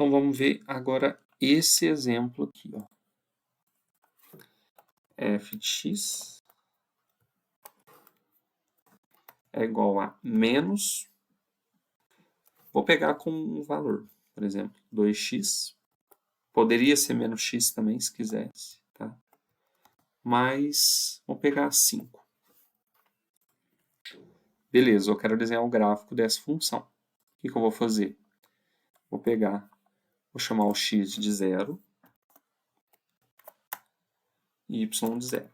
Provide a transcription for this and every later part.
Então, vamos ver agora esse exemplo aqui, ó. F de x é igual a menos... Vou pegar com um valor, por exemplo, 2x. Poderia ser menos x também, se quisesse, tá? Mas, vou pegar 5. Beleza, eu quero desenhar o gráfico dessa função. O que eu vou fazer? Vou pegar, vou chamar o x de 0 e y de 0.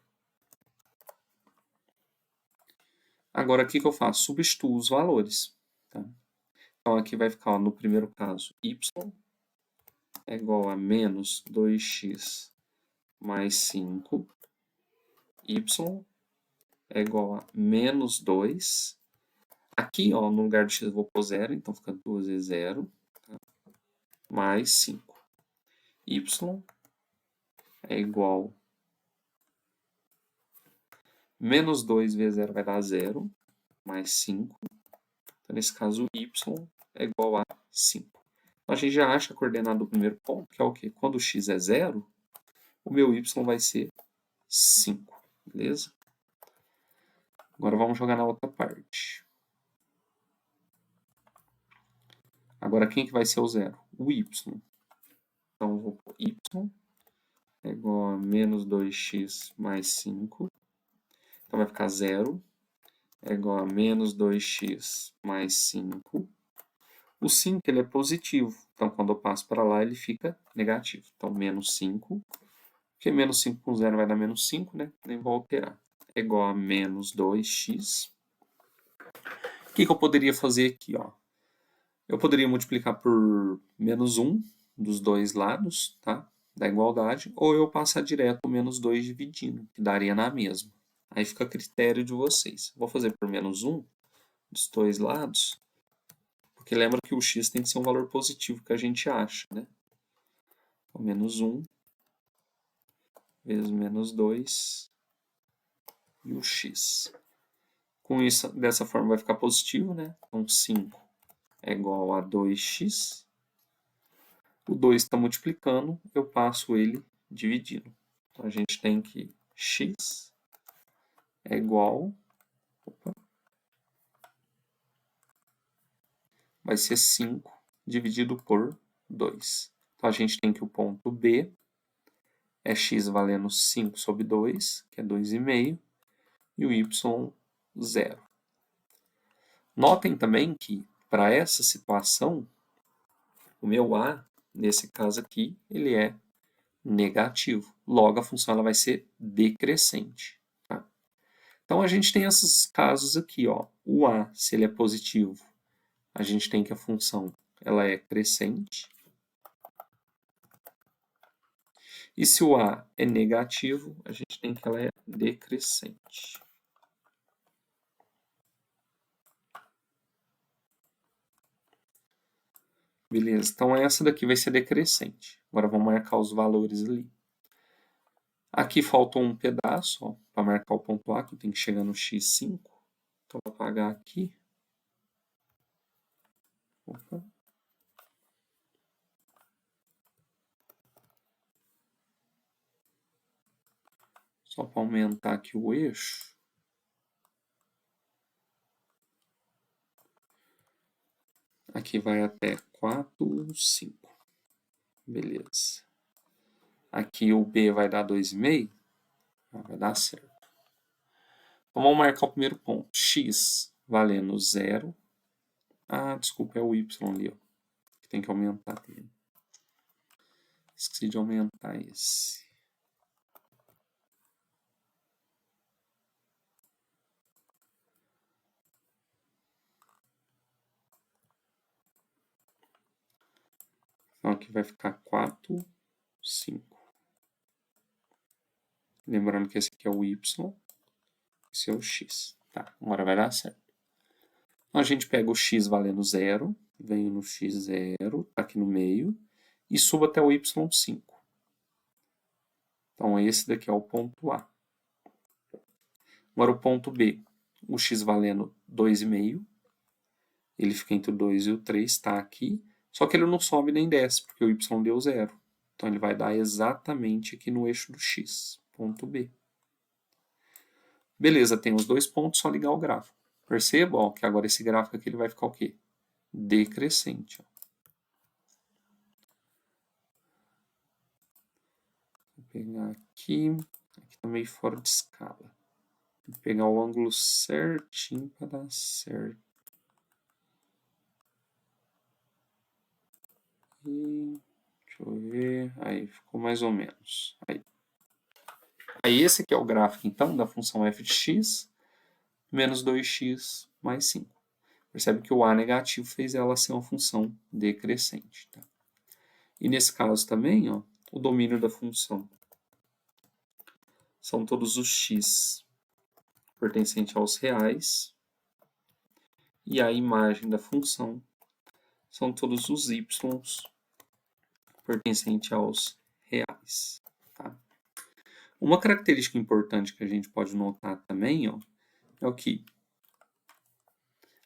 Agora, o que eu faço? Substituo os valores. Tá? Então, aqui vai ficar, ó, no primeiro caso, y é igual a menos 2x mais 5. Y é igual a menos 2. Aqui, ó, no lugar de x eu vou pôr 0, então fica 2 vezes 0, tá? Mais 5. Y é igual menos 2 vezes 0 vai dar 0, mais 5. Então, nesse caso, y é igual a 5. Então, a gente já acha a coordenada do primeiro ponto, que é o quê? Quando o x é 0, o meu y vai ser 5, beleza? Agora vamos jogar na outra parte. Agora, quem que vai ser o 0? O y. Então, eu vou pôr y é igual a menos 2x mais 5. Então, vai ficar 0 é igual a menos 2x mais 5. O 5 ele é positivo, então quando eu passo para lá ele fica negativo. Então, menos 5, porque menos 5 com 0 vai dar menos 5, né? Nem vou alterar. É igual a menos 2x. O que eu poderia fazer aqui, ó? Eu poderia multiplicar por menos 1 dos dois lados, tá? Da igualdade, ou eu passar direto o menos 2 dividindo, que daria na mesma. Aí fica a critério de vocês. Vou fazer por menos 1 dos dois lados, porque lembra que o x tem que ser um valor positivo que a gente acha, né? Então, menos 1 vezes menos 2 e o x. Com isso, dessa forma vai ficar positivo, né? Então, 5 é igual a 2x. O 2 está multiplicando, eu passo ele dividindo. Então, a gente tem que x é igual... vai ser 5 dividido por 2. Então, a gente tem que o ponto B é x valendo 5 sobre 2, que é 2,5, e o y 0. Notem também que, para essa situação, o meu a, nesse caso aqui, ele é negativo. Logo, a função ela vai ser decrescente. Tá? Então, a gente tem esses casos aqui. Ó. O a, se ele é positivo, a gente tem que a função ela é crescente. E se o a é negativo, a gente tem que ela é decrescente. Beleza, então essa daqui vai ser decrescente. Agora vamos marcar os valores ali. Aqui faltou um pedaço para marcar o ponto A, que tem que chegar no x5. Então, vou apagar aqui. Opa. Só para aumentar aqui o eixo. Aqui vai até 4, 5. Beleza. Aqui o B vai dar 2,5. Vai dar certo. Então, vamos marcar o primeiro ponto. X valendo 0. Ah, desculpa, é o Y ali, ó, que tem que aumentar também. Esqueci de aumentar esse. Então, aqui vai ficar 4, 5. Lembrando que esse aqui é o Y, esse é o X. Tá, agora vai dar certo. Então, a gente pega o X valendo 0, venho no X0, tá aqui no meio, e subo até o Y5. Então, esse daqui é o ponto A. Agora, o ponto B, o X valendo 2,5, ele fica entre o 2 e o 3, está aqui, Só que ele não sobe nem desce, porque o y deu 0. Então ele vai dar exatamente aqui no eixo do x, ponto B. Beleza, tem os dois pontos, só ligar o gráfico. Perceba, ó, que agora esse gráfico aqui ele vai ficar o quê? Decrescente. Ó. Vou pegar aqui tá meio fora de escala. Tem que pegar o ângulo certinho para dar certo. E, deixa eu ver, aí ficou mais ou menos. Aí esse aqui é o gráfico, então, da função f de x menos 2x mais 5. Percebe que o a negativo fez ela ser uma função decrescente. Tá? E nesse caso também, ó, o domínio da função são todos os x pertencentes aos reais e a imagem da função são todos os y pertencentes aos reais. Tá? Uma característica importante que a gente pode notar também ó, é o que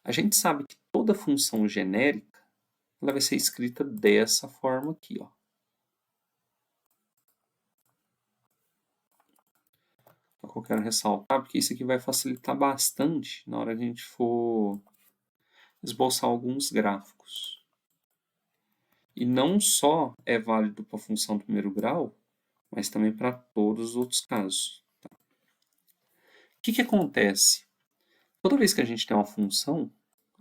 a gente sabe que toda função genérica ela vai ser escrita dessa forma aqui. Ó. Que eu quero ressaltar, porque isso aqui vai facilitar bastante na hora que a gente for esboçar alguns gráficos. E não só é válido para a função do primeiro grau, mas também para todos os outros casos. Tá? O que acontece? Toda vez que a gente tem uma função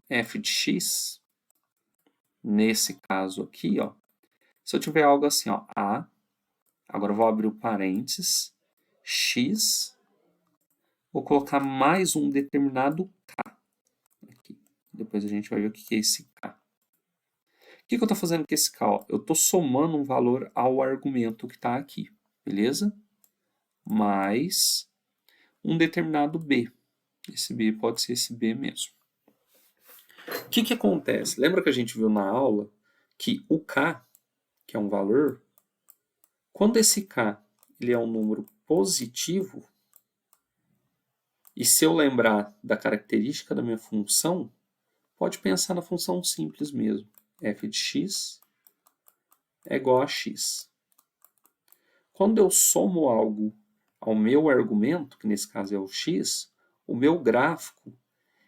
f de x, nesse caso aqui, ó, se eu tiver algo assim, ó, a, agora eu vou abrir o parênteses, x, vou colocar mais um determinado k. Aqui. Depois a gente vai ver o que é esse k. O que eu estou fazendo com esse k? Ó? Eu estou somando um valor ao argumento que está aqui, beleza? Mais um determinado b. Esse b pode ser esse b mesmo. O que acontece? Lembra que a gente viu na aula que o k, que é um valor, quando esse k ele é um número positivo, e se eu lembrar da característica da minha função, pode pensar na função simples mesmo. F de x é igual a x. Quando eu somo algo ao meu argumento, que nesse caso é o x, o meu gráfico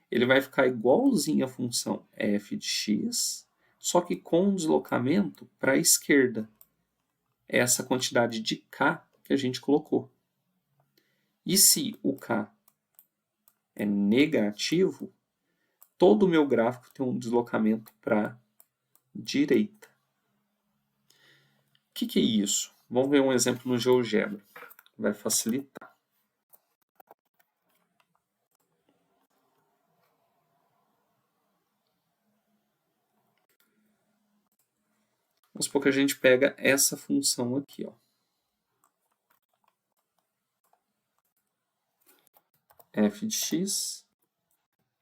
ele vai ficar igualzinho à função f de x, só que com um deslocamento para a esquerda. É essa quantidade de k que a gente colocou. E se o k é negativo, todo o meu gráfico tem um deslocamento para a direita. O que é isso? Vamos ver um exemplo no GeoGebra. Vai facilitar. Vamos supor que a gente pega essa função aqui. Ó. F de x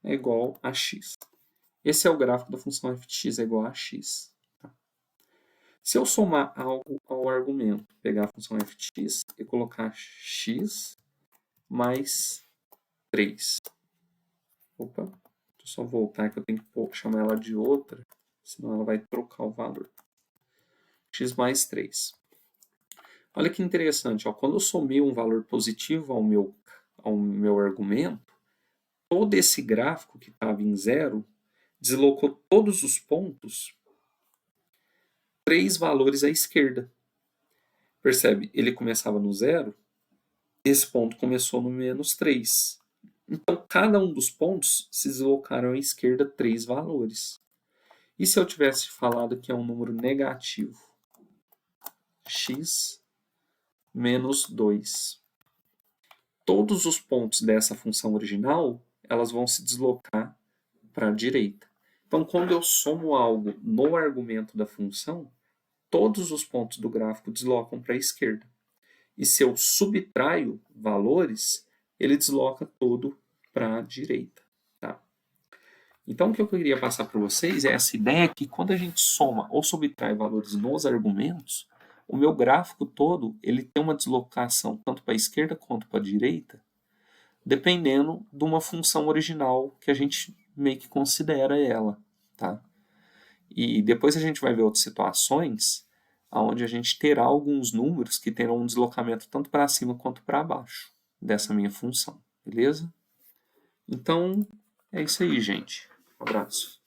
é igual a x. Esse é o gráfico da função f de x é igual a x. Tá? Se eu somar algo ao argumento, pegar a função f de x e colocar x mais 3. Opa, deixa eu só voltar que eu tenho que chamar ela de outra, senão ela vai trocar o valor. X mais 3. Olha que interessante, ó, quando eu somei um valor positivo ao meu argumento, todo esse gráfico que estava em 0 deslocou todos os pontos 3 valores à esquerda. Percebe? Ele começava no 0, esse ponto começou no menos 3. Então, cada um dos pontos se deslocaram à esquerda 3 valores. E se eu tivesse falado que é um número negativo? X menos 2. Todos os pontos dessa função original, elas vão se deslocar para a direita. Então, quando eu somo algo no argumento da função, todos os pontos do gráfico deslocam para a esquerda. E se eu subtraio valores, ele desloca todo para a direita. Tá? Então, o que eu queria passar para vocês é essa ideia que quando a gente soma ou subtrai valores nos argumentos, o meu gráfico todo ele tem uma deslocação tanto para a esquerda quanto para a direita, dependendo de uma função original que a gente meio que considera ela. Tá? E depois a gente vai ver outras situações onde a gente terá alguns números que terão um deslocamento tanto para cima quanto para baixo dessa minha função, beleza? Então, é isso aí, gente. Um abraço.